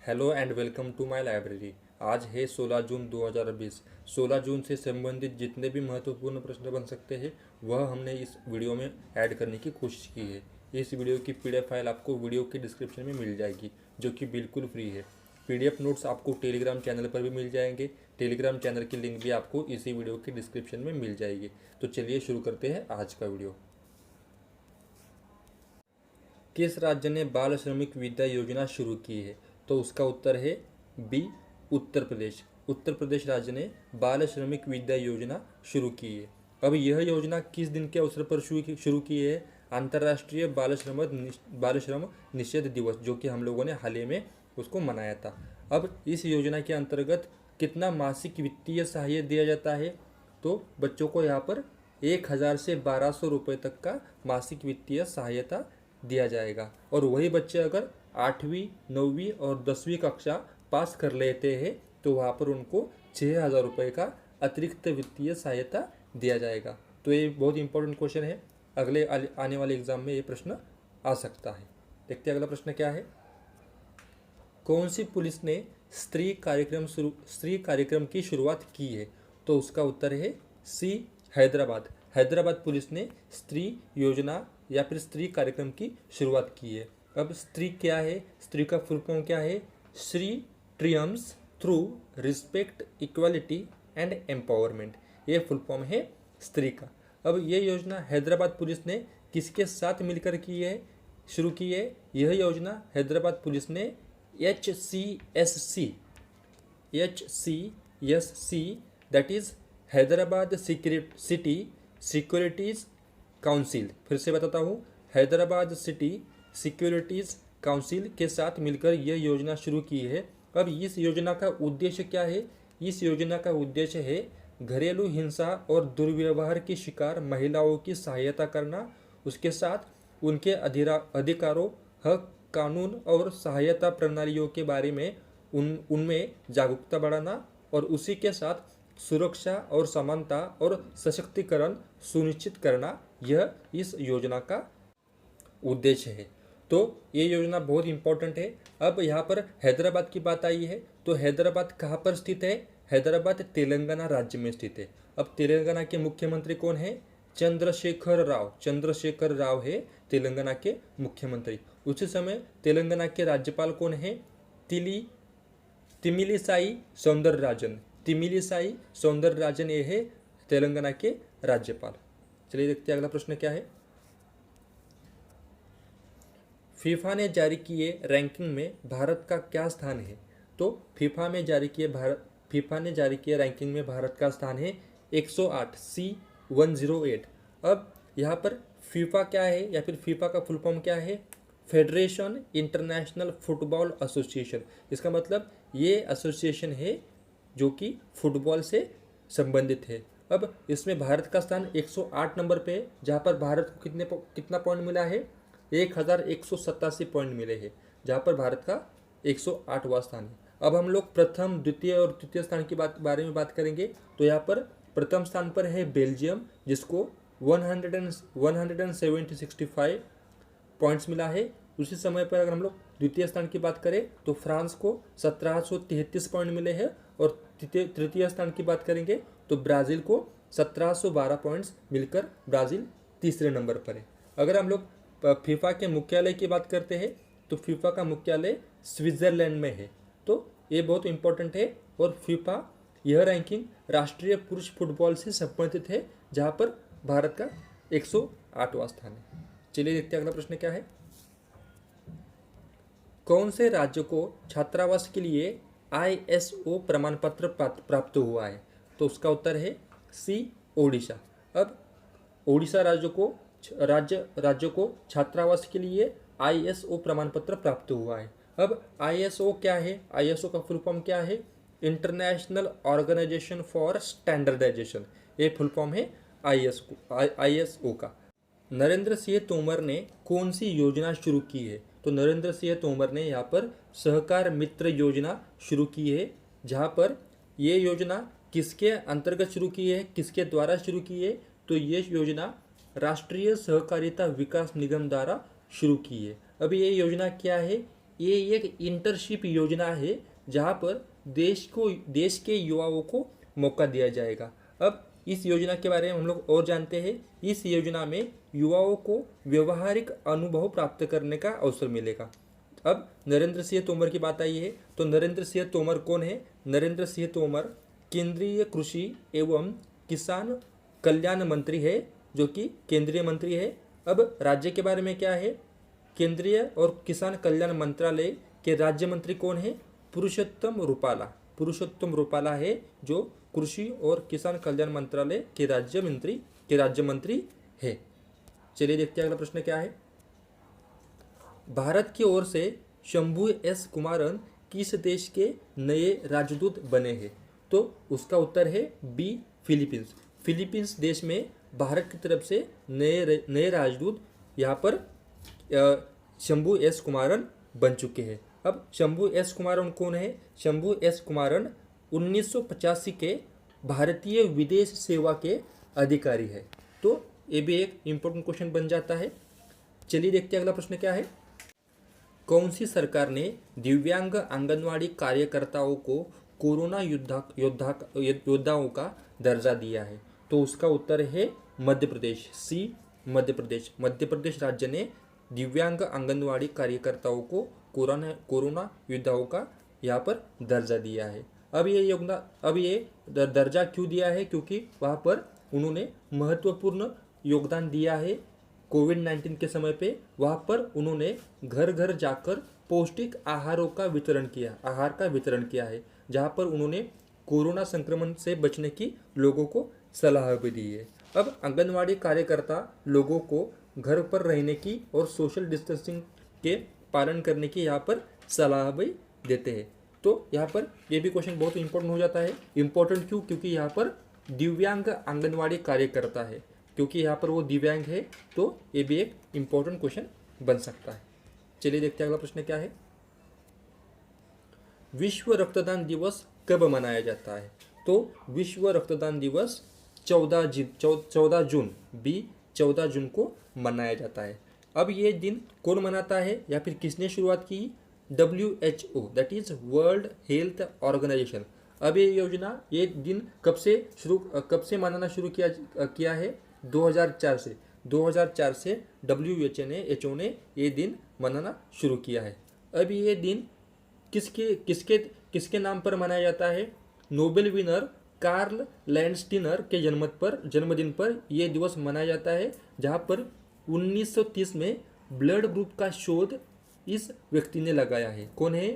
Hello and welcome to my library. आज है 16 जून 2020। 16 जून से संबंधित जितने भी महत्वपूर्ण प्रश्न बन सकते हैं वह हमने इस वीडियो में ऐड करने की कोशिश की है। इस वीडियो की पीडीएफ फाइल आपको वीडियो के डिस्क्रिप्शन में मिल जाएगी, जो कि बिल्कुल फ्री है। पीडीएफ नोट्स आपको टेलीग्राम चैनल पर भी मिल जाएंगे। टेलीग्राम चैनल की लिंक भी आपको इसी वीडियो के डिस्क्रिप्शन में मिल जाएगी। तो चलिए शुरू करते हैं आज का वीडियो। किस राज्य ने बाल श्रमिक विद्या योजना शुरू की है? तो उसका उत्तर है बी, उत्तर प्रदेश। उत्तर प्रदेश राज्य ने बाल श्रमिक विद्या योजना शुरू की है। अब यह योजना किस दिन के अवसर पर शुरू की है? अंतर्राष्ट्रीय बाल श्रम निषेध दिवस, जो कि हम लोगों ने हाल ही में उसको मनाया था। अब इस योजना के अंतर्गत कितना मासिक वित्तीय सहायता दिया जाता है? तो बच्चों को यहाँ पर 1000 से 1200 रुपये तक का मासिक वित्तीय सहायता दिया जाएगा। और वही बच्चे अगर 8वीं 9वीं और 10वीं कक्षा पास कर लेते हैं तो वहाँ पर उनको 6000 रुपये का अतिरिक्त वित्तीय सहायता दिया जाएगा। तो ये बहुत इंपॉर्टेंट क्वेश्चन है, अगले आने वाले एग्जाम में ये प्रश्न आ सकता है। देखते हैं अगला प्रश्न क्या है। कौन सी पुलिस ने स्त्री कार्यक्रम की शुरुआत की है? तो उसका उत्तर है सी, हैदराबाद। हैदराबाद पुलिस ने स्त्री योजना या फिर स्त्री कार्यक्रम की शुरुआत की है। अब स्त्री क्या है? स्त्री का फुल फॉर्म क्या है? Shri triumphs through respect, equality and empowerment, ये फुल फॉर्म है स्त्री का। अब ये योजना हैदराबाद पुलिस ने किसके साथ मिलकर की है, शुरू की है? यह योजना हैदराबाद पुलिस ने HCSC that is Hyderabad city securities council, फिर से बताता हूँ, हैदराबाद सिटी सिक्योरिटीज़ काउंसिल के साथ मिलकर यह योजना शुरू की है। अब इस योजना का उद्देश्य क्या है? इस योजना का उद्देश्य है घरेलू हिंसा और दुर्व्यवहार की शिकार महिलाओं की सहायता करना, उसके साथ उनके अधिकारों, हक, कानून और सहायता प्रणालियों के बारे में उनमें जागरूकता बढ़ाना, और उसी के साथ सुरक्षा और समानता और सशक्तिकरण सुनिश्चित करना, यह इस योजना का उद्देश्य है। तो ये योजना बहुत इंपॉर्टेंट है। अब यहाँ पर हैदराबाद की बात आई है, तो हैदराबाद कहाँ पर स्थित है? हैदराबाद तेलंगाना राज्य में स्थित है। अब तेलंगाना के मुख्यमंत्री कौन है? चंद्रशेखर राव है तेलंगाना के मुख्यमंत्री। उसी समय तेलंगाना के राज्यपाल कौन है? तिमिलिसाई सौंदरराजन ये है तेलंगाना के राज्यपाल। चलिए देखते हैं अगला प्रश्न क्या है। फीफा ने जारी किए रैंकिंग में भारत का क्या स्थान है? तो फीफा ने जारी किए रैंकिंग में भारत का स्थान है 108, C108। अब यहाँ पर फीफा क्या है या फिर फीफा का फुल फॉर्म क्या है? Federation international football association. इसका मतलब ये एसोसिएशन है जो कि फुटबॉल से संबंधित है। अब इसमें भारत का स्थान 108 नंबर पे है, जहाँ पर भारत को कितना पॉइंट मिला है? 1187 पॉइंट मिले हैं, जहाँ पर भारत का 108वां स्थान है। अब हम लोग प्रथम, द्वितीय और तृतीय स्थान की बारे में बात करेंगे। तो यहाँ पर प्रथम स्थान पर है बेल्जियम, जिसको 165 पॉइंट्स मिला है। उसी समय पर अगर हम लोग द्वितीय स्थान की बात करें तो फ्रांस को 1733 पॉइंट मिले हैं, और तृतीय स्थान की बात करेंगे तो ब्राज़ील को 1712 पॉइंट्स मिलकर ब्राज़ील तीसरे नंबर पर है। अगर हम लोग फीफा के मुख्यालय की बात करते हैं तो फीफा का मुख्यालय स्विट्ज़रलैंड में है। तो ये बहुत इंपॉर्टेंट है। और फीफा यह रैंकिंग राष्ट्रीय पुरुष फुटबॉल से संबंधित है, जहाँ पर भारत का 108वां स्थान है। चलिए देखते हैं अगला प्रश्न क्या है। कौन से राज्य को छात्रावास के लिए ISO प्रमाण पत्र प्राप्त हुआ है? तो उसका उत्तर है सी, ओडिशा। अब ओडिशा राज्य को छात्रावास के लिए ISO प्रमाण पत्र प्राप्त हुआ है। अब ISO क्या है? ISO का फुल फॉर्म क्या है? इंटरनेशनल ऑर्गेनाइजेशन फॉर स्टैंडर्डाइजेशन, ये फुल फॉर्म है ISO का। नरेंद्र सिंह तोमर ने कौन सी योजना शुरू की है? तो नरेंद्र सिंह तोमर ने यहाँ पर सहकार मित्र योजना शुरू की है, जहाँ पर ये योजना किसके अंतर्गत शुरू की है, किसके द्वारा शुरू की है? तो ये योजना राष्ट्रीय सहकारिता विकास निगम द्वारा शुरू की है। अब ये योजना क्या है? ये एक इंटर्नशिप योजना है जहाँ पर देश के युवाओं को मौका दिया जाएगा। अब इस योजना के बारे में हम लोग और जानते हैं। इस योजना में युवाओं को व्यवहारिक अनुभव प्राप्त करने का अवसर मिलेगा। अब नरेंद्र सिंह तोमर की बात आई है, तो नरेंद्र सिंह तोमर कौन है? नरेंद्र सिंह तोमर केंद्रीय कृषि एवं किसान कल्याण मंत्री है, जो कि केंद्रीय मंत्री है। अब राज्य के बारे में क्या है? केंद्रीय और किसान कल्याण मंत्रालय के राज्य मंत्री कौन है? पुरुषोत्तम रूपाला। पुरुषोत्तम रूपाला है जो कृषि और किसान कल्याण मंत्रालय के राज्य मंत्री है। चलिए देखते हैं अगला प्रश्न क्या है। भारत की ओर से शंभू एस कुमारन किस देश के नए राजदूत बने हैं? तो उसका उत्तर है बी, फिलीपींस। फिलीपींस देश में भारत की तरफ से नए राजदूत यहाँ पर शंभू एस कुमारन बन चुके हैं। अब शंभू एस कुमारन कौन है? शंभू एस कुमारन 1985 के भारतीय विदेश सेवा के अधिकारी है। तो ये भी एक इम्पोर्टेंट क्वेश्चन बन जाता है। चलिए देखते हैं अगला प्रश्न क्या है। कौन सी सरकार ने दिव्यांग आंगनवाड़ी कार्यकर्ताओं को कोरोना योद्धाओं का दर्जा दिया है? तो उसका उत्तर है मध्य प्रदेश, सी, मध्य प्रदेश। मध्य प्रदेश राज्य ने दिव्यांग आंगनवाड़ी कार्यकर्ताओं को कोरोना योद्धाओं का यहाँ पर दर्जा दिया है। अब ये दर्जा क्यों दिया है? क्योंकि वहाँ पर उन्होंने महत्वपूर्ण योगदान दिया है। कोविड-19 के समय पे वहाँ पर उन्होंने घर घर जाकर पौष्टिक आहार का वितरण किया है, जहाँ पर उन्होंने कोरोना संक्रमण से बचने की लोगों को सलाह भी दी है। अब आंगनवाड़ी कार्यकर्ता लोगों को घर पर रहने की और सोशल डिस्टेंसिंग के पालन करने की यहाँ पर सलाह भी देते हैं। तो यहाँ पर ये भी क्वेश्चन बहुत इंपॉर्टेंट हो जाता है। इम्पोर्टेंट क्यों? क्योंकि यहाँ पर दिव्यांग आंगनवाड़ी कार्यकर्ता है, क्योंकि यहाँ पर वो दिव्यांग है, तो ये भी एक इम्पोर्टेंट क्वेश्चन बन सकता है। चलिए देखते हैं अगला प्रश्न क्या है। विश्व रक्तदान दिवस कब मनाया जाता है? तो विश्व रक्तदान दिवस 14 जून, बी, 14 जून को मनाया जाता है। अब ये दिन कौन मनाता है या फिर किसने शुरुआत की? WHO, that is World Health Organization. अब ये दिन कब से मनाना शुरू किया है? 2004 से। 2004 से WHO ने ये दिन मनाना शुरू किया है। अब ये दिन किसके नाम पर मनाया जाता है? नोबेल विनर कार्ल लैंडस्टीनर के जन्मदिन पर यह दिवस मनाया जाता है, जहाँ पर 1930 में ब्लड ग्रुप का शोध इस व्यक्ति ने लगाया है। कौन है?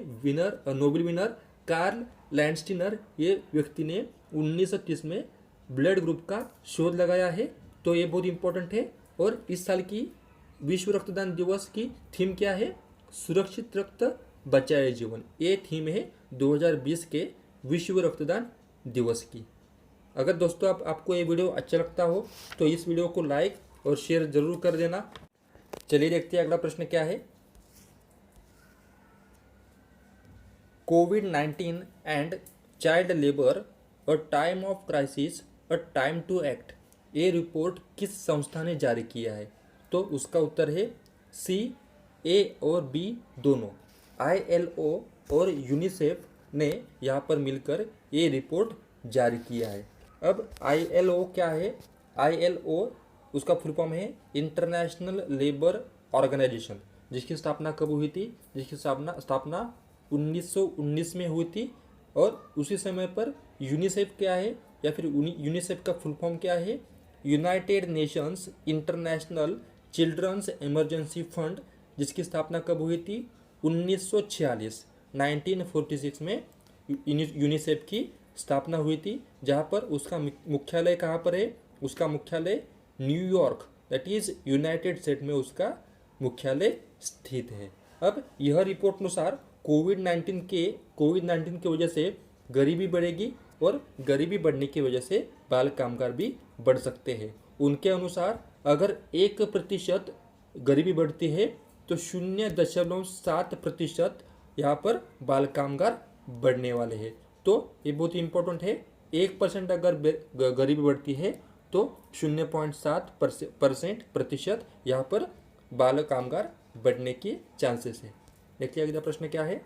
Nobel winner Karl Landsteiner. ये व्यक्ति ने 1930 में ब्लड ग्रुप का शोध लगाया है। तो ये बहुत इंपॉर्टेंट है। और इस साल की विश्व रक्तदान दिवस की थीम क्या है? सुरक्षित रक्त बचाए जीवन। ये थीम है 2020 के विश्व रक्तदान दिवस की। अगर दोस्तों आपको ये वीडियो अच्छा लगता हो तो इस वीडियो को लाइक और शेयर जरूर कर देना। चलिए देखते हैं अगला प्रश्न क्या है। कोविड-19 and child labour a time of crisis a time to act, ये रिपोर्ट किस संस्था ने जारी किया है? तो उसका उत्तर है सी, ए और बी दोनों। ILO और यूनिसेफ ने यहाँ पर मिलकर ये रिपोर्ट जारी किया है। अब ILO क्या है? ILO उसका फुल फॉर्म है इंटरनेशनल लेबर ऑर्गेनाइजेशन, जिसकी स्थापना कब हुई थी? जिसकी स्थापना 1919 में हुई थी। और उसी समय पर यूनिसेफ क्या है या फिर यूनिसेफ का फुल फॉर्म क्या है? United Nations International Children's Emergency Fund, जिसकी स्थापना कब हुई थी? 1946 में यूनिसेफ की स्थापना हुई थी, जहाँ पर उसका मुख्यालय कहाँ पर है? उसका मुख्यालय New York, that is United state में उसका मुख्यालय स्थित है। अब यह रिपोर्ट अनुसार कोविड-19 की वजह से गरीबी बढ़ेगी और गरीबी बढ़ने की वजह से बाल कामगार भी बढ़ सकते हैं। उनके अनुसार अगर 1% गरीबी बढ़ती है तो 0.7% यहाँ पर बाल कामगार बढ़ने वाले हैं। तो ये बहुत इंपॉर्टेंट है। 1% अगर गरीबी बढ़ती है तो 0.7% यहाँ पर बाल कामगार बढ़ने के चांसेस है। देखिए अगला प्रश्न क्या है,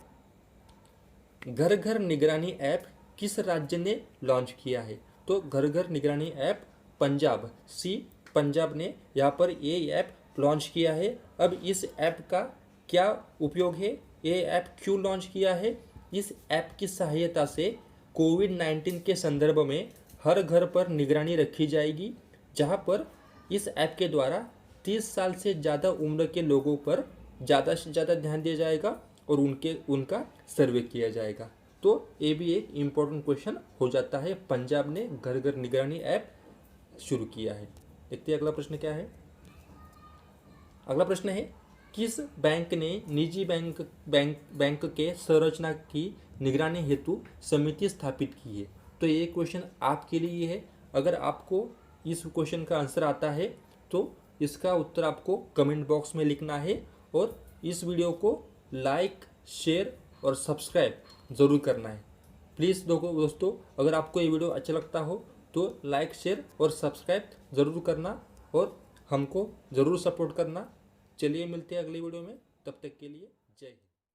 घर घर निगरानी ऐप किस राज्य ने लॉन्च किया है? तो घर घर निगरानी ऐप पंजाब, सी पंजाब ने यहाँ पर ये ऐप लॉन्च किया है। अब इस ऐप का क्या उपयोग है, ये ऐप क्यों लॉन्च किया है? इस ऐप की सहायता से कोविड-19 के संदर्भ में हर घर पर निगरानी रखी जाएगी, जहाँ पर इस ऐप के द्वारा 30 साल से ज़्यादा उम्र के लोगों पर ज़्यादा से ज़्यादा ध्यान दिया जाएगा और उनका सर्वे किया जाएगा। तो ये भी एक इम्पोर्टेंट क्वेश्चन हो जाता है। पंजाब ने घर घर निगरानी ऐप शुरू किया है। देखते हैं अगला प्रश्न क्या है। अगला प्रश्न है, किस बैंक ने निजी बैंक के संरचना की निगरानी हेतु समिति स्थापित की है? तो ये क्वेश्चन आपके लिए है। अगर आपको इस क्वेश्चन का आंसर आता है तो इसका उत्तर आपको कमेंट बॉक्स में लिखना है और इस वीडियो को लाइक, शेयर और सब्सक्राइब ज़रूर करना है। प्लीज़ दोस्तों, अगर आपको ये वीडियो अच्छा लगता हो तो लाइक, शेयर और सब्सक्राइब ज़रूर करना और हमको ज़रूर सपोर्ट करना। चलिए मिलते हैं अगली वीडियो में, तब तक के लिए जय हिंद।